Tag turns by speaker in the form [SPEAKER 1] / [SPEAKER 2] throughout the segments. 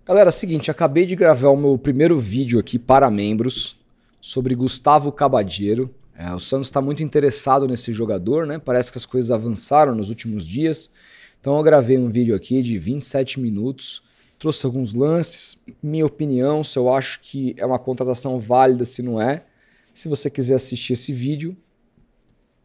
[SPEAKER 1] Galera, seguinte, acabei de gravar o meu primeiro vídeo aqui para membros sobre Gustavo Cabadeiro. O Santos está muito interessado nesse jogador, né? Parece que as coisas avançaram nos últimos dias. Então eu gravei um vídeo aqui de 27 minutos, trouxe alguns lances, minha opinião, se eu acho que é uma contratação válida, se não é. Se você quiser assistir esse vídeo,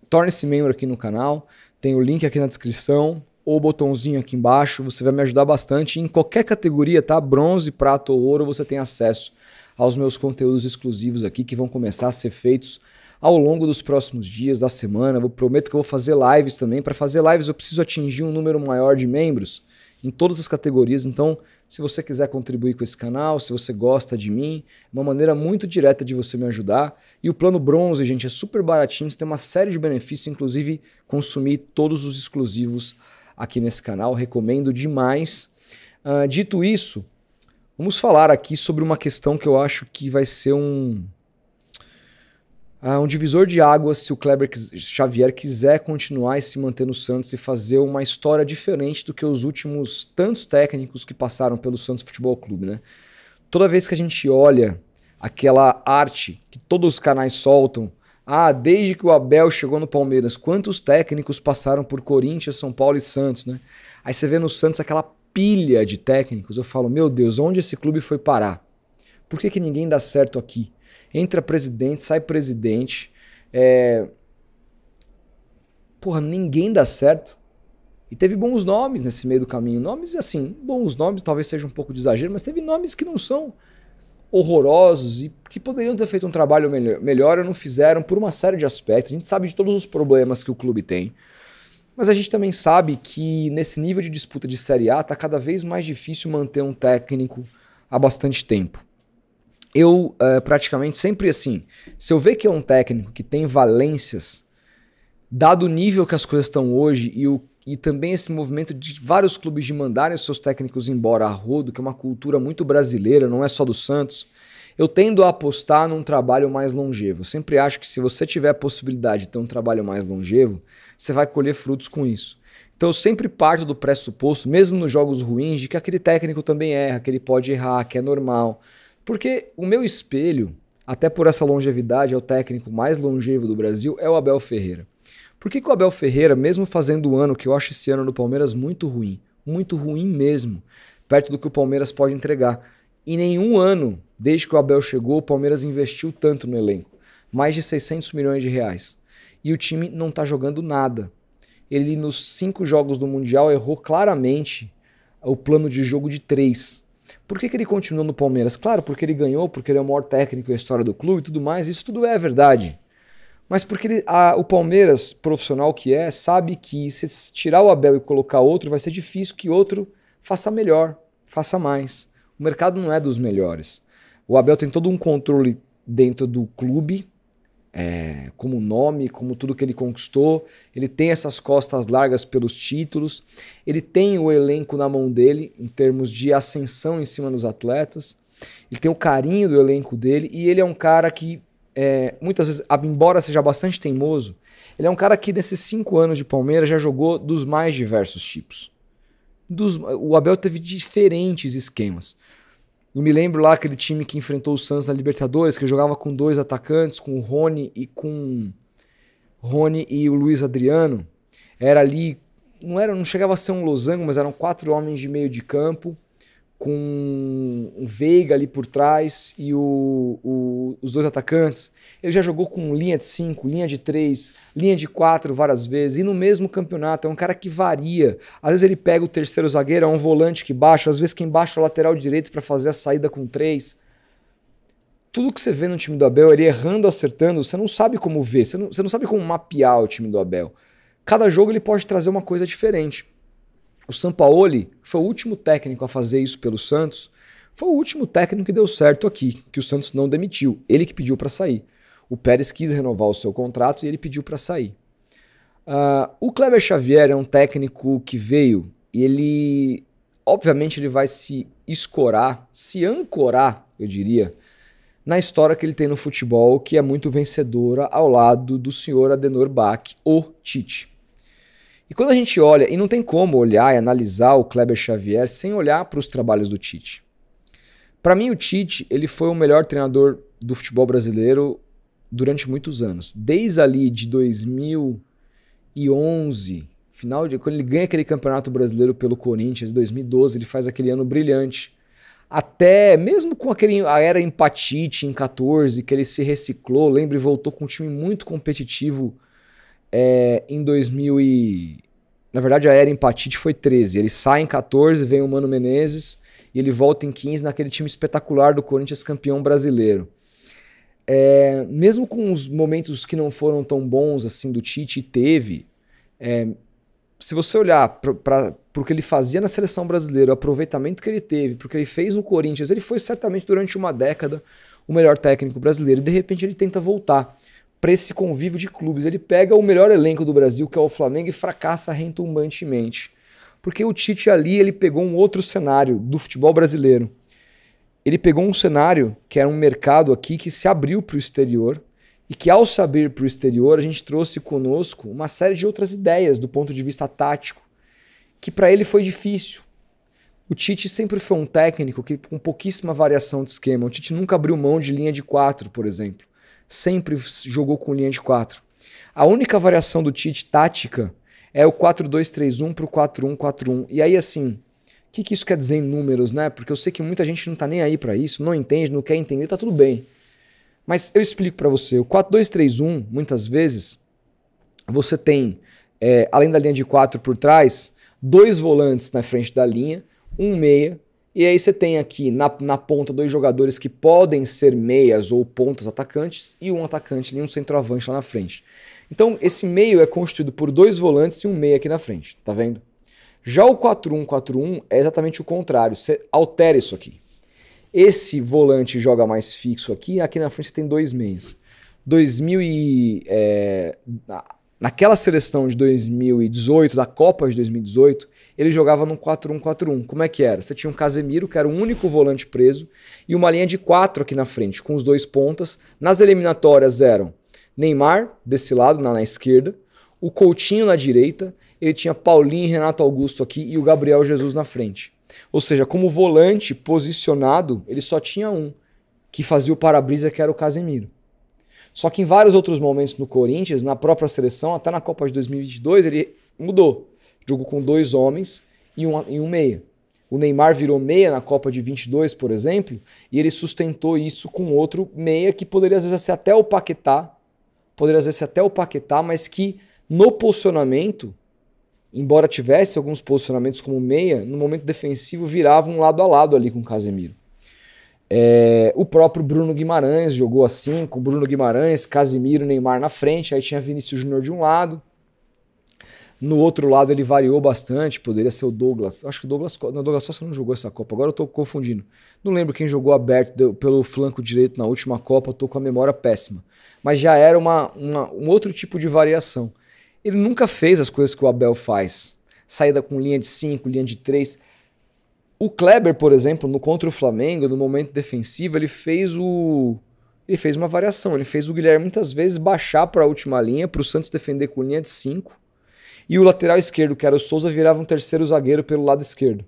[SPEAKER 1] torne-se membro aqui no canal, tem o link aqui na descrição, ou o botãozinho aqui embaixo, você vai me ajudar bastante. Em qualquer categoria, tá? Bronze, prata ou ouro, você tem acesso aos meus conteúdos exclusivos aqui, que vão começar a ser feitos ao longo dos próximos dias, da semana. Eu prometo que eu vou fazer lives também. Para fazer lives eu preciso atingir um número maior de membros em todas as categorias. Então, se você quiser contribuir com esse canal, se você gosta de mim, é uma maneira muito direta de você me ajudar. E o plano bronze, gente, é super baratinho, você tem uma série de benefícios, inclusive consumir todos os exclusivos aqui nesse canal, recomendo demais. Dito isso, vamos falar aqui sobre uma questão que eu acho que vai ser um divisor de águas se o Kleber Xavier quiser continuar e se manter no Santos e fazer uma história diferente do que os últimos tantos técnicos que passaram pelo Santos Futebol Clube, né? Toda vez que a gente olha aquela arte que todos os canais soltam, desde que o Abel chegou no Palmeiras, quantos técnicos passaram por Corinthians, São Paulo e Santos, né? Aí você vê no Santos aquela pilha de técnicos, eu falo, meu Deus, onde esse clube foi parar? Por que ninguém dá certo aqui? Entra presidente, sai presidente, ninguém dá certo. E teve bons nomes nesse meio do caminho, nomes assim, bons nomes, talvez seja um pouco de exagero, mas teve nomes que não são horrorosos e que poderiam ter feito um trabalho melhor ou não fizeram por uma série de aspectos. A gente sabe de todos os problemas que o clube tem, mas a gente também sabe que nesse nível de disputa de Série A está cada vez mais difícil manter um técnico há bastante tempo. Eu praticamente sempre assim, se eu ver que é um técnico que tem valências, dado o nível que as coisas estão hoje e também esse movimento de vários clubes de mandarem os seus técnicos embora a rodo, que é uma cultura muito brasileira, não é só do Santos, eu tendo a apostar num trabalho mais longevo. Eu sempre acho que se você tiver a possibilidade de ter um trabalho mais longevo, você vai colher frutos com isso. Então eu sempre parto do pressuposto, mesmo nos jogos ruins, de que aquele técnico também erra, que ele pode errar, que é normal. Porque o meu espelho, até por essa longevidade, é o técnico mais longevo do Brasil, é o Abel Ferreira. Por que o Abel Ferreira, mesmo fazendo o ano que eu acho esse ano do Palmeiras muito ruim mesmo, perto do que o Palmeiras pode entregar, em nenhum ano, desde que o Abel chegou, o Palmeiras investiu tanto no elenco, mais de 600 milhões de reais, e o time não está jogando nada. Ele nos 5 jogos do Mundial errou claramente o plano de jogo de 3. Por que ele continuou no Palmeiras? Claro, porque ele ganhou, porque ele é o maior técnico da história do clube e tudo mais, isso tudo é verdade. Mas porque o Palmeiras, profissional que é, sabe que se tirar o Abel e colocar outro, vai ser difícil que outro faça melhor, faça mais. O mercado não é dos melhores. O Abel tem todo um controle dentro do clube, como nome, como tudo que ele conquistou. Ele tem essas costas largas pelos títulos. Ele tem o elenco na mão dele, em termos de ascensão em cima dos atletas. Ele tem o carinho do elenco dele e ele é um cara que muitas vezes, embora seja bastante teimoso, ele é um cara que nesses 5 anos de Palmeiras já jogou dos mais diversos tipos. O Abel teve diferentes esquemas. Eu me lembro lá aquele time que enfrentou o Santos na Libertadores, que jogava com 2 atacantes, com o Rony e o Luiz Adriano. Era ali, não chegava a ser um losango, mas eram 4 homens de meio de campo, com um Veiga ali por trás e os 2 atacantes. Ele já jogou com linha de 5, linha de 3, linha de 4 várias vezes, e no mesmo campeonato. É um cara que varia. Às vezes ele pega o terceiro zagueiro, é um volante que baixa, às vezes quem baixa é o lateral direito para fazer a saída com 3. Tudo que você vê no time do Abel, ele errando, acertando, você não sabe como ver, você não sabe como mapear o time do Abel. Cada jogo ele pode trazer uma coisa diferente. O Sampaoli, que foi o último técnico a fazer isso pelo Santos, foi o último técnico que deu certo aqui, que o Santos não demitiu. Ele que pediu para sair. O Pérez quis renovar o seu contrato e ele pediu para sair. O Kleber Xavier é um técnico que veio e ele, obviamente, ele vai se ancorar, eu diria, na história que ele tem no futebol, que é muito vencedora ao lado do senhor Adenor Bach, o Tite. E quando a gente olha, e não tem como olhar e analisar o Kleber Xavier sem olhar para os trabalhos do Tite. Para mim, o Tite, ele foi o melhor treinador do futebol brasileiro durante muitos anos. Desde ali de 2011, quando ele ganha aquele campeonato brasileiro pelo Corinthians, em 2012, ele faz aquele ano brilhante. Até, mesmo com a era empatite em 14, que ele se reciclou, lembra, e voltou com um time muito competitivo em 2000 Na verdade, a era empatite foi 13. Ele sai em 14, vem o Mano Menezes, e ele volta em 15 naquele time espetacular do Corinthians, campeão brasileiro. Mesmo com os momentos que não foram tão bons assim do Tite, teve... se você olhar para o que ele fazia na seleção brasileira, o aproveitamento que ele teve, porque ele fez no Corinthians, ele foi certamente durante uma década o melhor técnico brasileiro. E de repente ele tenta voltar para esse convívio de clubes. Ele pega o melhor elenco do Brasil, que é o Flamengo, e fracassa retumbantemente. Porque o Tite ali, ele pegou um outro cenário do futebol brasileiro. Ele pegou um cenário que era um mercado aqui que se abriu para o exterior, e que ao se abrir para o exterior, a gente trouxe conosco uma série de outras ideias do ponto de vista tático, que para ele foi difícil. O Tite sempre foi um técnico que com pouquíssima variação de esquema. O Tite nunca abriu mão de linha de 4, por exemplo. Sempre jogou com linha de 4. A única variação do Tite tática é o 4-2-3-1 para o 4-1-4-1. E aí, assim, o que isso quer dizer em números, né? Porque eu sei que muita gente não tá nem aí para isso, não entende, não quer entender, tá tudo bem. Mas eu explico para você. O 4-2-3-1, muitas vezes, você tem, além da linha de 4 por trás, 2 volantes na frente da linha, um meia, e aí você tem aqui na ponta 2 jogadores que podem ser meias ou pontas atacantes, e um atacante e um centroavante lá na frente. Então esse meio é constituído por 2 volantes e um meia aqui na frente, tá vendo? Já o 4-1-4-1 é exatamente o contrário, você altera isso aqui. Esse volante joga mais fixo aqui na frente você tem 2 meias. Naquela seleção de 2018, da Copa de 2018, ele jogava num 4-1-4-1. Como é que era? Você tinha um Casemiro, que era o único volante preso, e uma linha de 4 aqui na frente, com os 2 pontas. Nas eliminatórias eram Neymar, desse lado, na esquerda, o Coutinho na direita, ele tinha Paulinho e Renato Augusto aqui e o Gabriel Jesus na frente. Ou seja, como volante posicionado, ele só tinha um, que fazia o para-brisa, que era o Casemiro. Só que em vários outros momentos no Corinthians, na própria seleção, até na Copa de 2022, ele mudou. Jogou com 2 homens e um meia. O Neymar virou meia na Copa de 22, por exemplo, e ele sustentou isso com outro meia que poderia às vezes ser até o Paquetá, mas que no posicionamento, embora tivesse alguns posicionamentos como meia, no momento defensivo virava um lado a lado ali com o Casemiro. O próprio Bruno Guimarães jogou assim, com Bruno Guimarães, Casemiro, Neymar na frente, aí tinha Vinícius Júnior de um lado. No outro lado ele variou bastante, poderia ser o Douglas. Acho que o Douglas Costa não jogou essa Copa, agora eu tô confundindo. Não lembro quem jogou aberto pelo flanco direito na última Copa, eu tô com a memória péssima. Mas já era um outro tipo de variação. Ele nunca fez as coisas que o Abel faz. Saída com linha de 5, linha de 3. O Kleber, por exemplo, contra o Flamengo, no momento defensivo, ele fez uma variação. Ele fez o Guilherme muitas vezes baixar para a última linha, para o Santos defender com linha de 5. E o lateral esquerdo, que era o Souza, virava um terceiro zagueiro pelo lado esquerdo.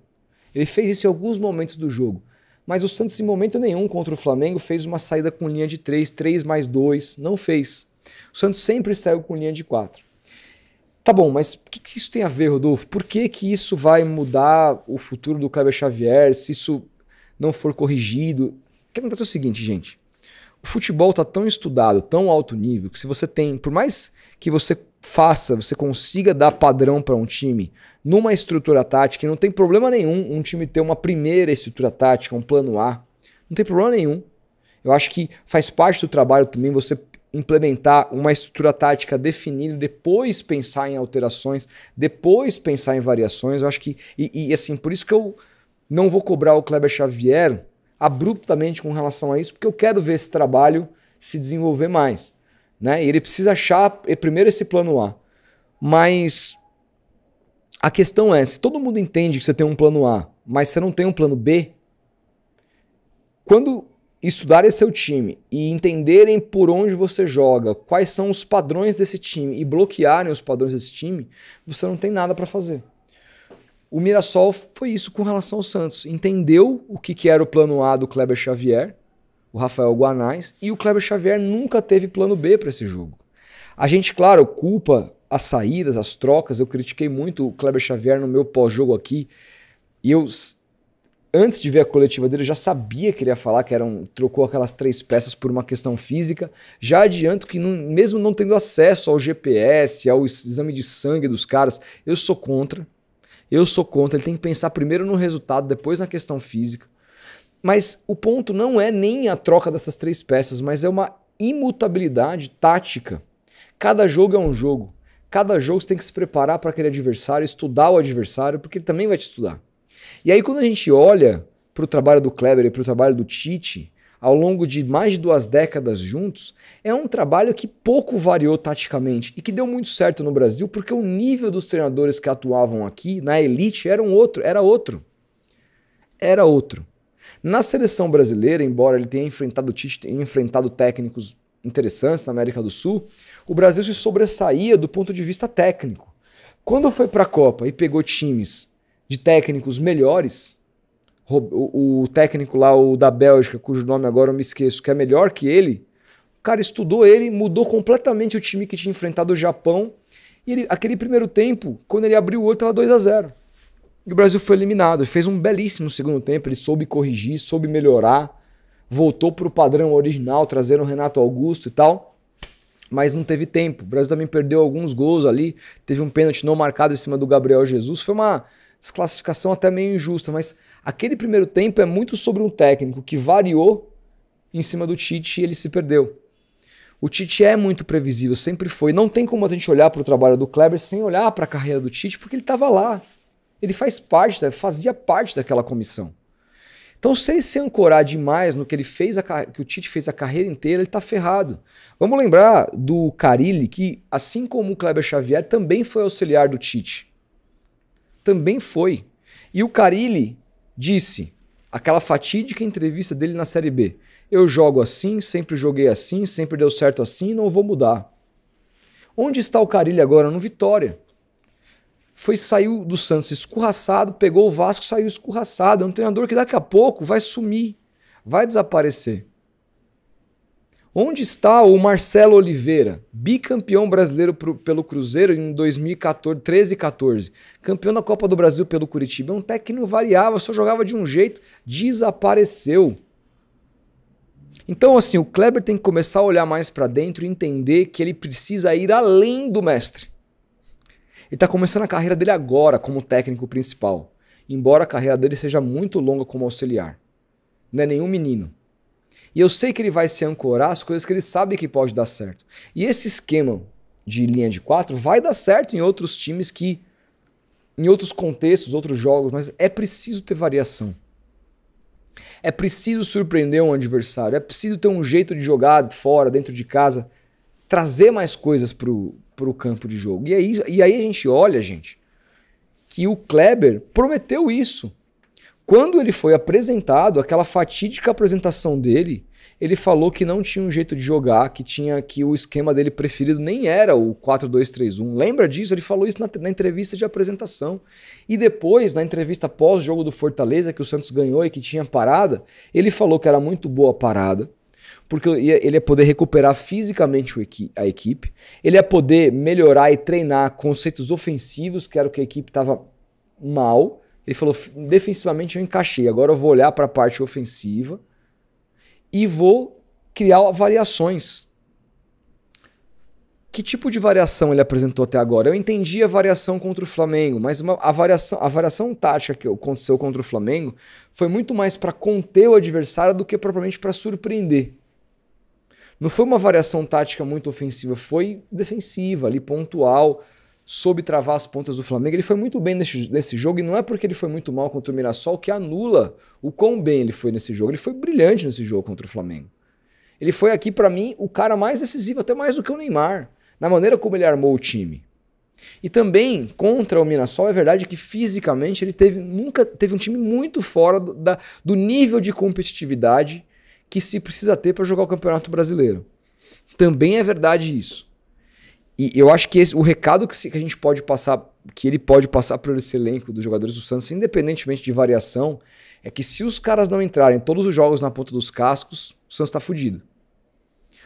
[SPEAKER 1] Ele fez isso em alguns momentos do jogo. Mas o Santos, em momento nenhum, contra o Flamengo, fez uma saída com linha de 3, 3 mais 2. Não fez. O Santos sempre saiu com linha de 4. Tá bom, mas o que isso tem a ver, Rodolfo? Por que isso vai mudar o futuro do Kleber Xavier se isso não for corrigido? O que acontece é o seguinte, gente. O futebol está tão estudado, tão alto nível, que se você tem, por mais que você consiga dar padrão para um time numa estrutura tática, e não tem problema nenhum um time ter uma primeira estrutura tática, um plano A. Não tem problema nenhum. Eu acho que faz parte do trabalho também você implementar uma estrutura tática definida, depois pensar em alterações, depois pensar em variações. Eu acho que, assim, por isso que eu não vou cobrar o Kleber Xavier abruptamente com relação a isso, porque eu quero ver esse trabalho se desenvolver mais, né? E ele precisa achar primeiro esse plano A. Mas a questão é, se todo mundo entende que você tem um plano A, mas você não tem um plano B, quando estudarem seu time e entenderem por onde você joga, quais são os padrões desse time e bloquearem os padrões desse time, você não tem nada para fazer. O Mirassol foi isso com relação ao Santos. Entendeu o que era o plano A do Kleber Xavier, o Rafael Guanais, e o Kleber Xavier nunca teve plano B para esse jogo. A gente, claro, culpa as saídas, as trocas. Eu critiquei muito o Kleber Xavier no meu pós-jogo aqui. E eu, antes de ver a coletiva dele, já sabia que ele ia falar que trocou aquelas 3 peças por uma questão física. Já adianto que mesmo não tendo acesso ao GPS, ao exame de sangue dos caras, eu sou contra. Ele tem que pensar primeiro no resultado, depois na questão física. Mas o ponto não é nem a troca dessas 3 peças, mas é uma imutabilidade tática. Cada jogo é um jogo. Cada jogo você tem que se preparar para aquele adversário, estudar o adversário, porque ele também vai te estudar. E aí quando a gente olha para o trabalho do Kleber e para o trabalho do Tite, ao longo de mais de 2 décadas juntos, é um trabalho que pouco variou taticamente e que deu muito certo no Brasil, porque o nível dos treinadores que atuavam aqui, na elite, era outro. Na seleção brasileira, embora ele tenha enfrentado o Tite, tenha enfrentado técnicos interessantes na América do Sul, o Brasil se sobressaía do ponto de vista técnico. Quando foi para a Copa e pegou times de técnicos melhores, o técnico lá, o da Bélgica, cujo nome agora eu me esqueço, que é melhor que ele, o cara estudou ele, mudou completamente o time que tinha enfrentado o Japão, e aquele primeiro tempo, quando ele abriu o olho, estava 2-0. E o Brasil foi eliminado. Ele fez um belíssimo segundo tempo, ele soube corrigir, soube melhorar, voltou para o padrão original, trazendo o Renato Augusto e tal, mas não teve tempo. O Brasil também perdeu alguns gols ali, teve um pênalti não marcado em cima do Gabriel Jesus, foi uma desclassificação até meio injusta, mas aquele primeiro tempo é muito sobre um técnico que variou em cima do Tite e ele se perdeu. O Tite é muito previsível, sempre foi. Não tem como a gente olhar para o trabalho do Kleber sem olhar para a carreira do Tite, porque ele estava lá. Ele fazia parte daquela comissão. Então, se ele se ancorar demais no que ele fez, que o Tite fez a carreira inteira, ele está ferrado. Vamos lembrar do Carille, que, assim como o Kleber Xavier, também foi auxiliar do Tite. Também foi. E o Carille disse, aquela fatídica entrevista dele na Série B, eu jogo assim, sempre joguei assim, sempre deu certo assim, não vou mudar. Onde está o Carille agora? No Vitória. Saiu do Santos escorraçado, pegou o Vasco, saiu escorraçado. É um treinador que daqui a pouco vai sumir, vai desaparecer. Onde está o Marcelo Oliveira, bicampeão brasileiro pelo Cruzeiro em 2014, 13 e 14, campeão da Copa do Brasil pelo Curitiba, um técnico que não variava, só jogava de um jeito, desapareceu. Então assim, o Kleber tem que começar a olhar mais para dentro e entender que ele precisa ir além do mestre. Ele está começando a carreira dele agora como técnico principal, embora a carreira dele seja muito longa como auxiliar. Não é nenhum menino. E eu sei que ele vai se ancorar às coisas que ele sabe que pode dar certo. E esse esquema de linha de 4 vai dar certo em outros times em outros contextos, outros jogos, mas é preciso ter variação. É preciso surpreender um adversário, é preciso ter um jeito de jogar fora, dentro de casa, trazer mais coisas pro campo de jogo. E aí a gente olha, gente, que o Kleber prometeu isso. Quando ele foi apresentado, aquela fatídica apresentação dele, ele falou que não tinha um jeito de jogar, que o esquema dele preferido nem era o 4-2-3-1. Lembra disso? Ele falou isso na entrevista de apresentação. E depois, na entrevista pós-jogo do Fortaleza, que o Santos ganhou e que tinha parada, ele falou que era muito boa a parada, porque ele ia poder recuperar fisicamente a equipe, ele ia poder melhorar e treinar conceitos ofensivos, que era o que a equipe estava mal. Ele falou, defensivamente eu encaixei, agora eu vou olhar para a parte ofensiva e vou criar variações. Que tipo de variação ele apresentou até agora? Eu entendi a variação contra o Flamengo, mas a variação tática que aconteceu contra o Flamengo foi muito mais para conter o adversário do que propriamente para surpreender. Não foi uma variação tática muito ofensiva, foi defensiva, ali pontual, soube travar as pontas do Flamengo. Ele foi muito bem nesse jogo, e não é porque ele foi muito mal contra o Mirassol que anula o quão bem ele foi nesse jogo. Ele foi brilhante nesse jogo contra o Flamengo. Ele foi aqui, para mim, o cara mais decisivo, até mais do que o Neymar, na maneira como ele armou o time. E também, contra o Mirassol, é verdade que fisicamente ele nunca teve um time muito fora do nível de competitividade que se precisa ter para jogar o Campeonato Brasileiro. Também é verdade isso. E eu acho que o recado que a gente pode passar, que ele pode passar para esse elenco dos jogadores do Santos, independentemente de variação, é que se os caras não entrarem todos os jogos na ponta dos cascos, o Santos tá fudido.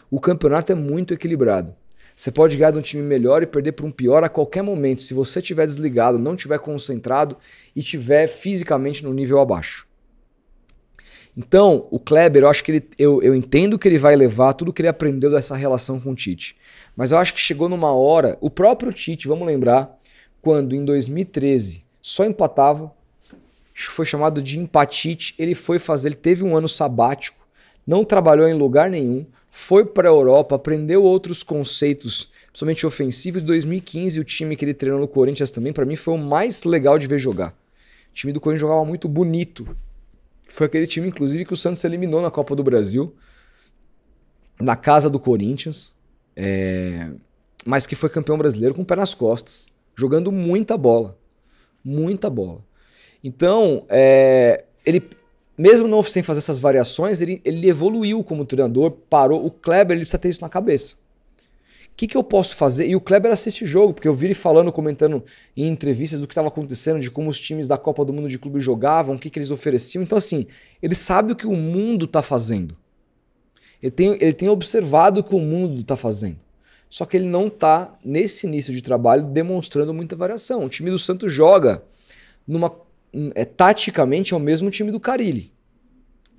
[SPEAKER 1] O campeonato é muito equilibrado. Você pode ganhar de um time melhor e perder para um pior a qualquer momento, se você estiver desligado, não estiver concentrado e estiver fisicamente no nível abaixo. Então, o Kleber, eu acho que eu entendo que ele vai levar tudo que ele aprendeu dessa relação com o Tite. Mas eu acho que chegou numa hora, o próprio Tite, vamos lembrar, quando em 2013 só empatava, foi chamado de empatite, ele teve um ano sabático, não trabalhou em lugar nenhum, foi para a Europa, aprendeu outros conceitos, principalmente ofensivos. Em 2015, o time que ele treinou no Corinthians também, para mim, foi o mais legal de ver jogar. O time do Corinthians jogava muito bonito. Foi aquele time, inclusive, que o Santos eliminou na Copa do Brasil, na casa do Corinthians, mas que foi campeão brasileiro com o pé nas costas, jogando muita bola. Muita bola. Então, ele, mesmo não sem fazer essas variações, ele evoluiu como treinador, parou. O Kleber, ele precisa ter isso na cabeça. O que eu posso fazer? E o Kleber assiste jogo, porque eu vi ele falando, comentando em entrevistas do que estava acontecendo, de como os times da Copa do Mundo de clube jogavam, o que eles ofereciam. Então, assim, ele sabe o que o mundo está fazendo. Ele tem observado o que o mundo está fazendo. Só que ele não está, nesse início de trabalho, demonstrando muita variação. O time do Santos joga taticamente é o mesmo time do Carille.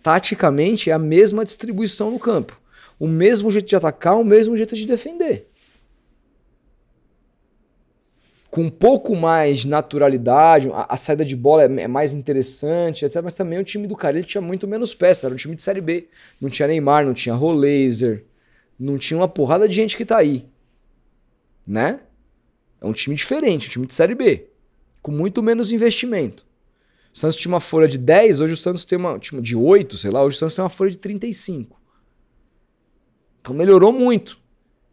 [SPEAKER 1] Taticamente é a mesma distribuição no campo. O mesmo jeito de atacar, o mesmo jeito de defender. Com um pouco mais de naturalidade, a saída de bola é mais interessante, etc. Mas também o time do Carille tinha muito menos peça, era um time de Série B. Não tinha Neymar, não tinha Roleiser, não tinha uma porrada de gente que tá aí. Né? É um time diferente, um time de Série B. Com muito menos investimento. O Santos tinha uma folha de 10, hoje o Santos tem uma de 8, sei lá, hoje o Santos tem uma folha de 35. Então melhorou muito.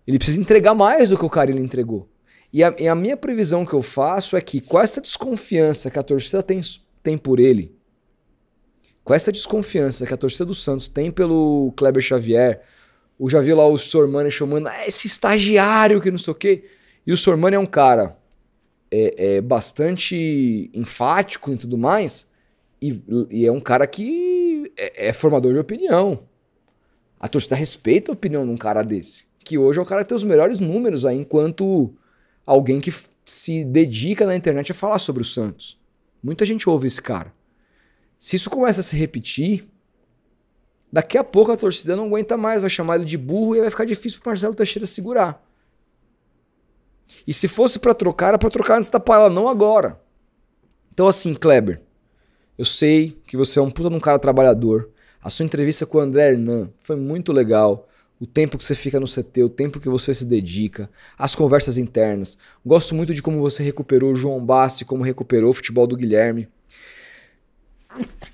[SPEAKER 1] Ele precisa entregar mais do que o Carille entregou. E a minha previsão que eu faço é que com essa desconfiança que a torcida tem por ele, com essa desconfiança que a torcida do Santos tem pelo Kleber Xavier, eu já vi lá o Sormani chamando esse estagiário que não sei o quê, e o Sormani é um cara bastante enfático e tudo mais, e é um cara que é formador de opinião. A torcida respeita a opinião de um cara desse, que hoje é o cara que tem os melhores números aí, enquanto alguém que se dedica na internet a falar sobre o Santos. Muita gente ouve esse cara. Se isso começa a se repetir, daqui a pouco a torcida não aguenta mais, vai chamar ele de burro e vai ficar difícil pro Marcelo Teixeira segurar. E se fosse pra trocar, era pra trocar antes da panela, não agora. Então assim, Kleber, eu sei que você é um puta de um cara trabalhador. A sua entrevista com o André Hernan foi muito legal. O tempo que você fica no CT, o tempo que você se dedica, as conversas internas. Gosto muito de como você recuperou o João Basti, como recuperou o futebol do Guilherme.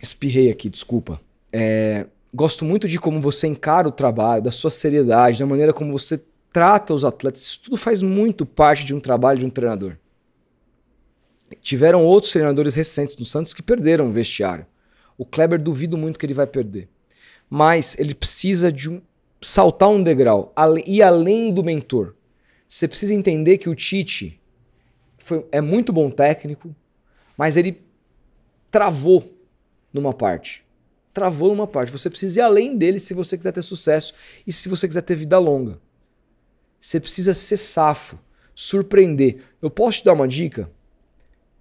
[SPEAKER 1] Espirrei aqui, desculpa. Gosto muito de como você encara o trabalho, da sua seriedade, da maneira como você trata os atletas. Isso tudo faz muito parte de um trabalho de um treinador. Tiveram outros treinadores recentes do Santos que perderam o vestiário. O Kleber duvido muito que ele vai perder. Mas ele precisa de saltar um degrau, ir além do mentor. Você precisa entender que o Tite é muito bom técnico, mas ele travou numa parte. Travou numa parte. Você precisa ir além dele se você quiser ter sucesso e se você quiser ter vida longa. Você precisa ser safo, surpreender. Eu posso te dar uma dica?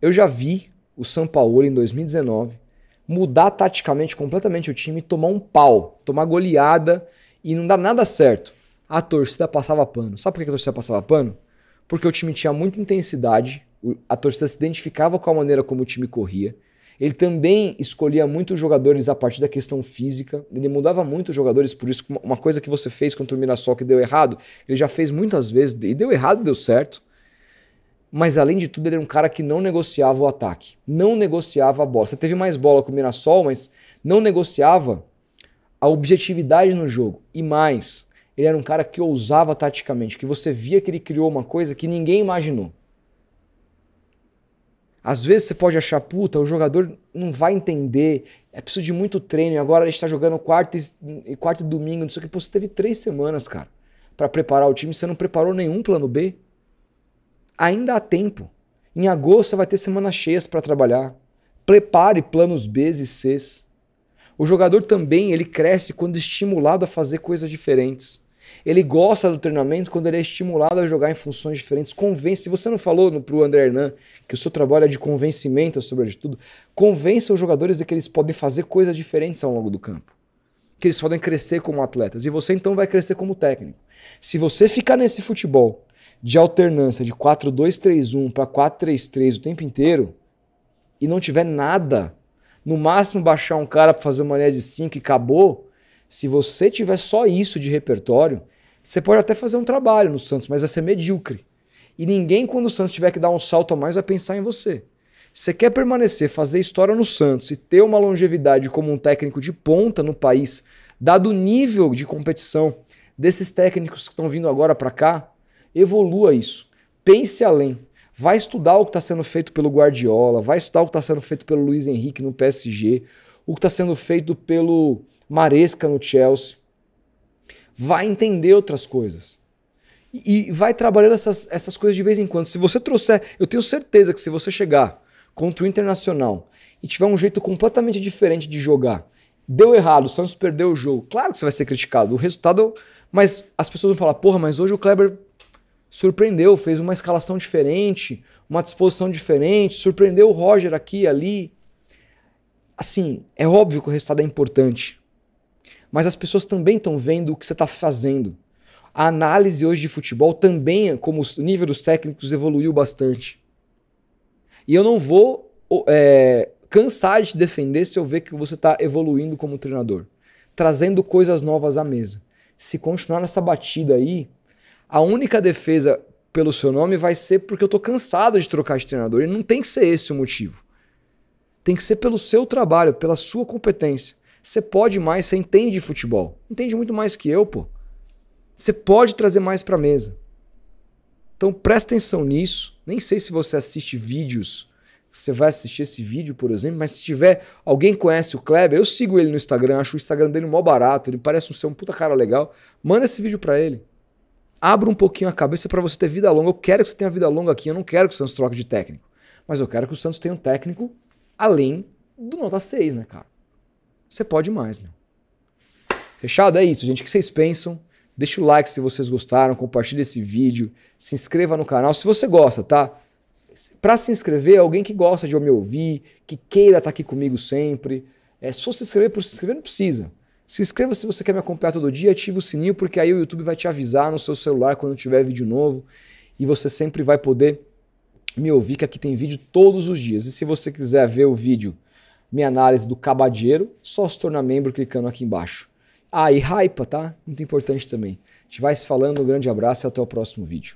[SPEAKER 1] Eu já vi o Sampaoli em 2019 mudar taticamente completamente o time, tomar um pau, tomar goleada e não dar nada certo. A torcida passava pano. Sabe por que a torcida passava pano? Porque o time tinha muita intensidade, a torcida se identificava com a maneira como o time corria. Ele também escolhia muitos jogadores a partir da questão física, ele mudava muito os jogadores, por isso uma coisa que você fez contra o Mirassol que deu errado, ele já fez muitas vezes, e deu errado e deu certo. Mas além de tudo, ele era um cara que não negociava o ataque, não negociava a bola. Você teve mais bola com o Mirassol, mas não negociava a objetividade no jogo. E mais, ele era um cara que ousava taticamente, que você via que ele criou uma coisa que ninguém imaginou. Às vezes você pode achar, puta, o jogador não vai entender, é preciso de muito treino, e agora a gente tá jogando quarta e domingo, não sei o que. Pô, você teve 3 semanas, cara, pra preparar o time, você não preparou nenhum plano B. Ainda há tempo. Em agosto você vai ter semanas cheias para trabalhar. Prepare planos B e Cs. O jogador também, ele cresce quando estimulado a fazer coisas diferentes. Ele gosta do treinamento quando ele é estimulado a jogar em funções diferentes. Convence. Se você não falou para o André Hernan que o seu trabalho é de convencimento sobre tudo, convença os jogadores de que eles podem fazer coisas diferentes ao longo do campo. Que eles podem crescer como atletas. E você então vai crescer como técnico. Se você ficar nesse futebol de alternância de 4-2-3-1 para 4-3-3 o tempo inteiro e não tiver nada, no máximo baixar um cara para fazer uma linha de 5 e acabou, se você tiver só isso de repertório, você pode até fazer um trabalho no Santos, mas vai ser medíocre. E ninguém, quando o Santos tiver que dar um salto a mais, vai pensar em você. Se você quer permanecer, fazer história no Santos e ter uma longevidade como um técnico de ponta no país, dado o nível de competição desses técnicos que estão vindo agora para cá, evolua isso. Pense além. Vai estudar o que está sendo feito pelo Guardiola, vai estudar o que está sendo feito pelo Luiz Henrique no PSG, o que está sendo feito pelo Maresca no Chelsea. Vai entender outras coisas. E vai trabalhando essas coisas de vez em quando. Se você trouxer, eu tenho certeza que se você chegar contra o Internacional e tiver um jeito completamente diferente de jogar, deu errado, o Santos perdeu o jogo, claro que você vai ser criticado. O resultado, mas as pessoas vão falar, porra, mas hoje o Kleber surpreendeu, fez uma escalação diferente, uma disposição diferente, surpreendeu o Roger aqui e ali. Assim, é óbvio que o resultado é importante, mas as pessoas também estão vendo o que você está fazendo. A análise hoje de futebol também, como o nível dos técnicos evoluiu bastante. E eu não vou cansar de te defender se eu ver que você está evoluindo como treinador, trazendo coisas novas à mesa. Se continuar nessa batida aí, a única defesa pelo seu nome vai ser porque eu tô cansado de trocar de treinador. E não tem que ser esse o motivo. Tem que ser pelo seu trabalho, pela sua competência. Você pode mais, você entende de futebol. Entende muito mais que eu, pô. Você pode trazer mais pra mesa. Então presta atenção nisso. Nem sei se você assiste vídeos. Você vai assistir esse vídeo, por exemplo, mas se tiver alguém que conhece o Kleber, eu sigo ele no Instagram, acho o Instagram dele mó barato, ele parece ser um puta cara legal. Manda esse vídeo pra ele. Abra um pouquinho a cabeça para você ter vida longa. Eu quero que você tenha vida longa aqui. Eu não quero que o Santos troque de técnico. Mas eu quero que o Santos tenha um técnico além do nota 6, né, cara? Você pode mais, meu. Fechado? É isso, gente. O que vocês pensam? Deixa o like se vocês gostaram. Compartilha esse vídeo. Se inscreva no canal se você gosta, tá? Para se inscrever, alguém que gosta de me ouvir, que queira estar aqui comigo sempre. É só se inscrever por se inscrever, não precisa. Se inscreva se você quer me acompanhar todo dia, ativa o sininho, porque aí o YouTube vai te avisar no seu celular quando tiver vídeo novo e você sempre vai poder me ouvir, que aqui tem vídeo todos os dias. E se você quiser ver o vídeo, minha análise do Cabadeiro, só se tornar membro clicando aqui embaixo. Ah, e hypa, tá? Muito importante também. A gente vai se falando, um grande abraço e até o próximo vídeo.